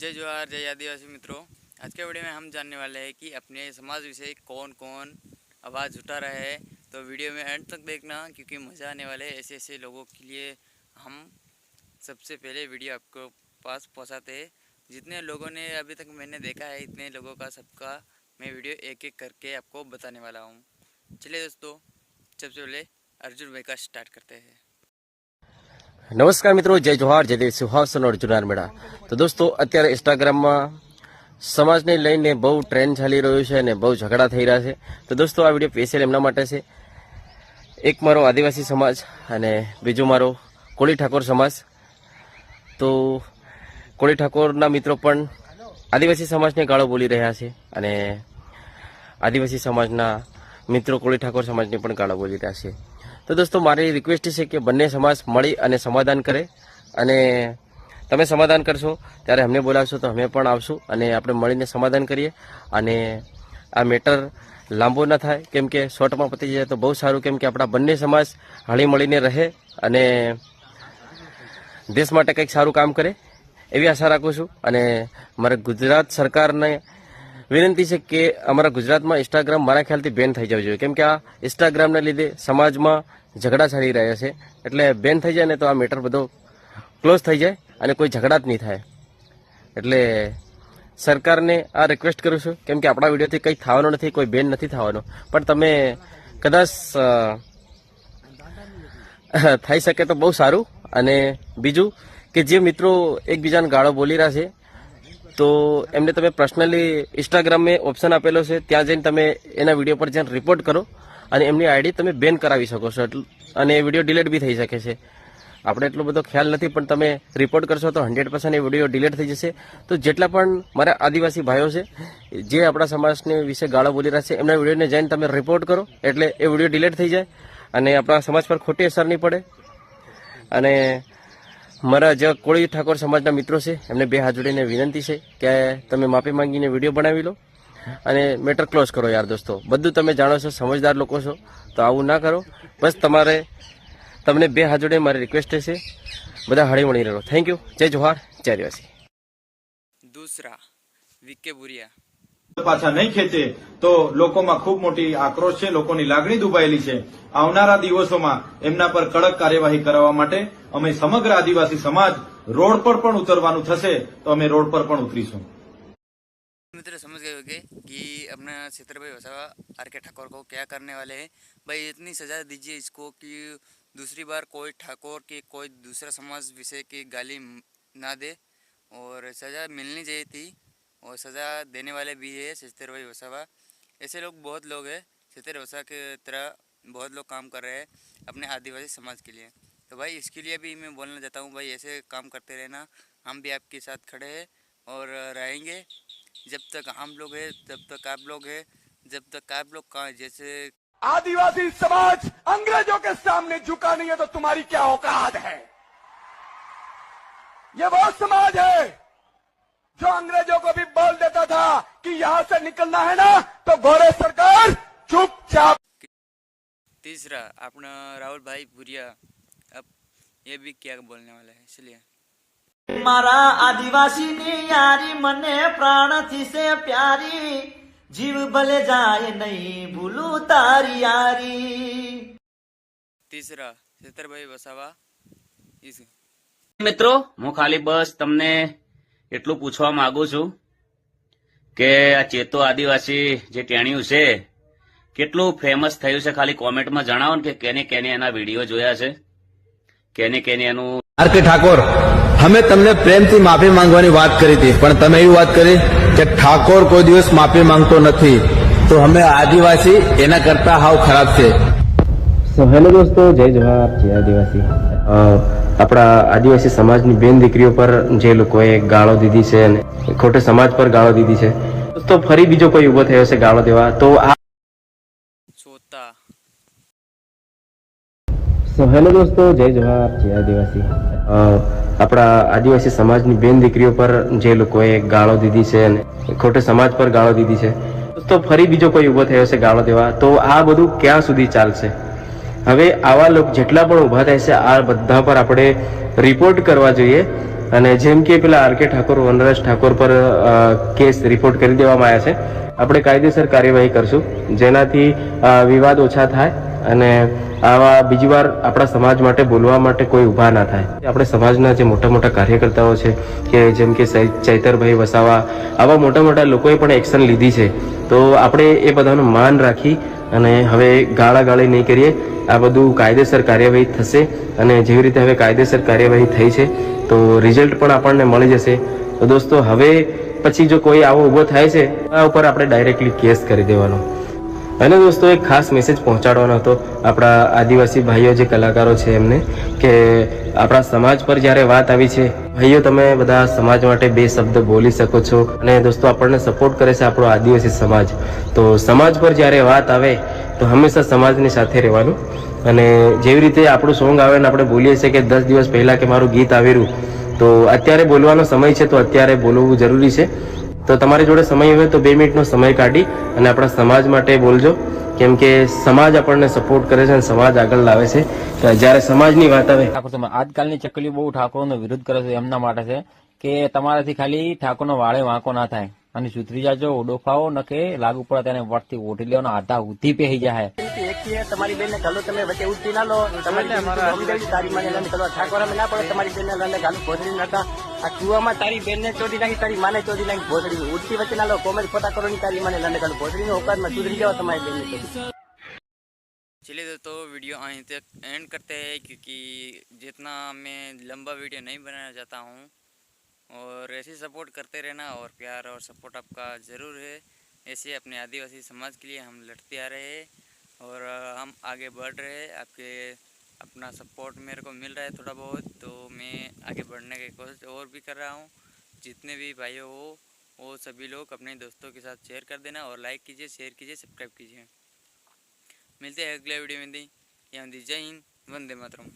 जय जोहार जय आदिवासी मित्रों। आज के वीडियो में हम जानने वाले हैं कि अपने समाज विषय कौन कौन आवाज़ उठा रहा है। तो वीडियो में एंड तक देखना क्योंकि मज़ा आने वाले ऐसे ऐसे लोगों के लिए हम सबसे पहले वीडियो आपको पास पहुंचाते हैं। जितने लोगों ने अभी तक मैंने देखा है इतने लोगों का सबका मैं वीडियो एक एक करके आपको बताने वाला हूँ। चलिए दोस्तों, सबसे पहले अर्जुन भाई का स्टार्ट करते हैं। નમસ્કાર મિત્રો, જય જોહાર, જય દેવ સુહાસન और जुनार मेड़ा। તો દોસ્તો, અત્યારે ઇન્સ્ટાગ્રામમાં સમાજને લઈને બહુ ટ્રેન્ડ ચાલી રહ્યો છે અને બહુ ઝઘડા થઈ રહ્યા છે। તો દોસ્તો, આ વિડીયો સ્પેશિયલ એમના માટે છે। એક મારો આદિવાસી સમાજ અને બીજું મારો કોળી ઠાકોર સમાજ। તો કોળી ઠાકોરના મિત્રો પણ આદિવાસી સમાજને ગાળો બોલી રહ્યા છે અને આદિવાસી સમાજના મિત્રો કોળી ઠાકોર સમાજને પણ ગાળો બોલી રહ્યા છે। તો દોસ્તો, મારી રિક્વેસ્ટ છે કે બંને સમાજ મળી અને સમાધાન કરે અને તમે સમાધાન કરશો ત્યારે અમને બોલાવશો તો અમે પણ આવશું અને આપણે મળીને સમાધાન કરીએ અને આ મેટર લાંબો ન થાય, કેમ કે શોર્ટમાં પતી જાય તો બહુ સારું, કેમ કે આપણા બંને સમાજ હળી મળીને રહે અને દેશ માટે કંઈક સારું કામ કરે એવી આશા રાખું છું। અને મારે ગુજરાત સરકારને વિનંતી છે કે અમારા ગુજરાતમાં ઇન્સ્ટાગ્રામ મારા ખ્યાલથી બેન થઈ જવું જોઈએ, કેમ કે આ ઇન્સ્ટાગ્રામને લીધે સમાજમાં ઝઘડા ચાલી રહ્યા છે। એટલે બેન થઈ જાય ને તો આ મેટર બધો ક્લોઝ થઈ જાય અને કોઈ ઝઘડા જ નહીં થાય। એટલે સરકારને આ રિક્વેસ્ટ કરું છું, કેમ કે આપણા વિડીયોથી કંઈ થવાનું નથી, કોઈ બેન નથી થવાનો, પણ તમે કદાચ થઈ શકે તો બહુ સારું। અને બીજું કે જે મિત્રો એકબીજાને ગાળો બોલી રહ્યા છે તો એમને તમે પર્સનલી ઇન્સ્ટાગ્રામમાં ઓપ્શન આપેલો છે, ત્યાં જઈને તમે એના વિડીયો પર જઈને રિપોર્ટ કરો અને એમની આઈડી તમે બેન કરાવી શકો છો અને એ વિડીયો ડિલીટ બી થઈ શકે છે। આપણે એટલો બધો ખ્યાલ નથી, પણ તમે રિપોર્ટ કરશો તો 100% એ વિડીયો ડિલીટ થઈ જશે। તો જેટલા પણ મારા આદિવાસી ભાઈઓ છે જે આપણા સમાજને વિશે ગાળો બોલી રહ્યા છે એમના વિડીયોને જઈને તમે રિપોર્ટ કરો એટલે એ વિડીયો ડિલીટ થઈ જાય અને આપણા સમાજ પર ખોટી અસર નહીં પડે। અને મારા જે કોળી ઠાકોર સમાજના મિત્રો છે એમને બે હાથ જોડીને વિનંતી છે કે તમે માફી માંગીને વિડીયો બનાવી લો અને મેટર ક્લોઝ કરો। યાર દોસ્તો, બધું તમે જાણો છો, સમજદાર લોકો છો, તો આવું ના કરો। બસ તમને બે હાથ જોડે મારી રિક્વેસ્ટ છે, બધા હળી મળી રહો। થેન્ક યુ, જય જોહાર, જય આદિવાસી। दूसरा विके बुरिया પાછા નહીં ખેંચે તો લોકોમાં ખૂબ મોટી આક્રોશ છે, લોકોની લાગણી દુભાયેલી છે। આવનારા દિવસોમાં એમના પર કડક કાર્યવાહી કરાવવા માટે અમે સમગ્ર આદિવાસી સમાજ રોડ પર પણ ઉતરવાનું થશે તો અમે રોડ પર પણ ઉતરીશું। मित्र समझ गए होंगे कि अपना क्षेत्र भाई वसावा आर.के. ठाकुर को क्या करने वाले हैं। भाई इतनी सजा दीजिए इसको कि दूसरी बार कोई ठाकुर की कोई दूसरा समाज विषय की गाली ना दे और सज़ा मिलनी चाहिए थी और सज़ा देने वाले भी है क्षेत्र भाई वसावा। ऐसे लोग बहुत लोग हैं क्षेत्र वसा के तरह, बहुत लोग काम कर रहे हैं अपने आदिवासी समाज के लिए। तो भाई इसके लिए भी मैं बोलना चाहता हूँ, भाई ऐसे काम करते रहना, हम भी आपके साथ खड़े हैं और रहेंगे। जब तक हम लोग हैं तब तक आप लोग हैं, जब तक आप लोग कहाँ जैसे आदिवासी समाज अंग्रेजों के सामने झुका नहीं है तो तुम्हारी क्या औकात है। ये वो समाज है जो अंग्रेजों को भी बोल देता था कि यहां से निकलना है ना तो घोड़े सरकार चुपचाप। तीसरा अपना राहुल भाई भूरिया, अब ये भी क्या बोलने वाला है, इसलिए मारा आदिवासी नी यारी मने प्राण थी से प्यारी, जीव भले जाए नहीं भूलू तारी यारी। तीसरा क्षेत्र भाई वसावा इस મિત્રો, હું ખાલી બસ તમને એટલું પૂછવા માંગુ છું કે આ ચેતો આદિવાસી જે ટેણિયું છે કેટલું ફેમસ થયું છે, ખાલી કોમેન્ટમાં જણાવો ને કે કેને કેને એના વિડીયો જોયા છે, કેને કેને એનું। આર.કે. ઠાકોર, અમે તમને પ્રેમથી માફી માંગવાની વાત કરી હતી, પણ તમે એવી વાત કરી કે ઠાકોર કોઈ દિવસ માફી માંગતો નથી, તો અમે આદિવાસી એના કરતા હાવ ખરાબ છે। સો હેલો દોસ્તો, જય જોહાર, જય આદિવાસી। આપણા આદિવાસી સમાજની બેન દીકરીઓ પર જે લોકોએ ગાળો દીધી છે અને ખોટે સમાજ પર ગાળો દીધી છે, તો ફરી બીજો કોઈ ઉભો થયો છે ગાળો દેવા, તો આ सोता સો હેલો દોસ્તો, જય જોહાર, જય આદિવાસી। આપણા આદિવાસી સમાજની બેન દીકરીઓ પર જે લોકોએ ગાળો દીધી છે અને ખોટે સમાજ પર ગાળો દીધી છે, તો ફરી બીજો કોઈ ઉભો થયો છે ગાળો દેવા, તો આ બધું ક્યાં સુધી ચાલશે। હવે આવા લોકો જેટલા પણ ઉભા થાય છે આ બધા પર આપણે રિપોર્ટ કરવા જોઈએ અને જેમ કે પેલા આર કે ઠાકોર વનરાજ ઠાકોર પર કેસ રિપોર્ટ કરી દેવામાં આવ્યા છે. આપણે કાયદેસર કાર્યવાહી કરશું, જેનાથી વિવાદ ઓછા થાય અને આવા બીજી વાર આપણા સમાજ માટે બોલવા માટે કોઈ ઊભા ના થાય. આપણે સમાજના જે મોટા મોટા કાર્યકર્તાઓ છે કે જેમ કે ચૈતરભાઈ વસાવા, આવા મોટા મોટા લોકોએ પણ એક્શન લીધી છે. તો આપણે એ બધાનું માન રાખી અને હવે ગાળાગાળી નહીં કરીએ. આ બધું કાયદેસર કાર્યવાહી થશે અને જેવી રીતે હવે કાયદેસર કાર્યવાહી થઈ છે તો રિઝલ્ટ પણ આપણને મળી જશે. તો દોસ્તો, હવે પછી જો કોઈ આવો ઊભો થાય છે આ ઉપર આપણે ડાયરેક્ટલી કેસ કરી દેવાનો. અને દોસ્તો, એક ખાસ મેસેજ પહોંચાડવાનો હતો આપણા આદિવાસી ભાઈઓ જે કલાકારો છે એમને, કે આપણા સમાજ પર જ્યારે વાત આવી છે, ભાઈઓ તમે બધા સમાજ માટે બે શબ્દ બોલી શકો છો. અને દોસ્તો, આપણને સપોર્ટ કરે છે આપણો આદિવાસી સમાજ. તો સમાજ પર જ્યારે વાત આવે તો હંમેશા સમાજની સાથે રહેવાનું. અને જેવી રીતે આપણું સોંગ આવે ને આપણે બોલીએ છીએ કે 10 દિવસ પહેલા કે મારું ગીત આવેલું, તો અત્યારે બોલવાનો સમય છે, તો અત્યારે બોલવું જરૂરી છે. તો તમારી જોડે સમય હોય તો 2 મિનિટનો સમય કાઢી અને આપણા સમાજ માટે બોલજો, કેમ કે સમાજ આપણને સપોર્ટ કરે છે અને સમાજ આગળ લાવે છે. જ્યારે સમાજની વાત આવે, આજકાલની ચકલીઓ બહુ ઠાકોરનો વિરોધ કરે છે. એમના માટે છે કે તમારાથી ખાલી ઠાકોરનો વાળે વાંકો ના થાય અને સુધરી જાજો. ડોફાઓ નકે લાગુ પડે તેને વટથી ઓઢી લેવાનો, આધા ઉધી પહેરી જાય. તમારી બેન ને ગાલો તમે વચ્ચે ઉઠી ના લો, તમારી તારી માને ઠાકોર ના પડે, તમારી બેન ને ગાલું ભોસડી નતા આ કુવામાં તારી બેન ને ચોરી નાખી, તારી માને ચોરી નાખી ભોસડી ઉઠતી વચ્ચે ના લો. કોમેન્ટ ફોટા કરો ની તારી માને લંડે ગાલું ભોસડી નો ઓકાતમાં સુધરી જાઓ તમારી બેન ને. चलिए दोस्तों, वीडियो यहीं तक एंड करते हैं, क्योंकि जितना मैं लंबा वीडियो नहीं बनाना चाहता हूँ. और ऐसे सपोर्ट करते रहना और प्यार और सपोर्ट आपका ज़रूर है. ऐसे अपने आदिवासी समाज के लिए हम लड़ते आ रहे हैं और हम आगे बढ़ रहे हैं. आपके अपना सपोर्ट मेरे को मिल रहा है थोड़ा बहुत, तो मैं आगे बढ़ने की कोशिश और भी कर रहा हूँ. जितने भी भाइयों हो वो सभी लोग अपने दोस्तों के साथ शेयर कर देना और लाइक कीजिए, शेयर कीजिए, सब्सक्राइब कीजिए. मिलते हैं अगले वीडियो में. यहाँ जय हिंद, वंदे मातरम.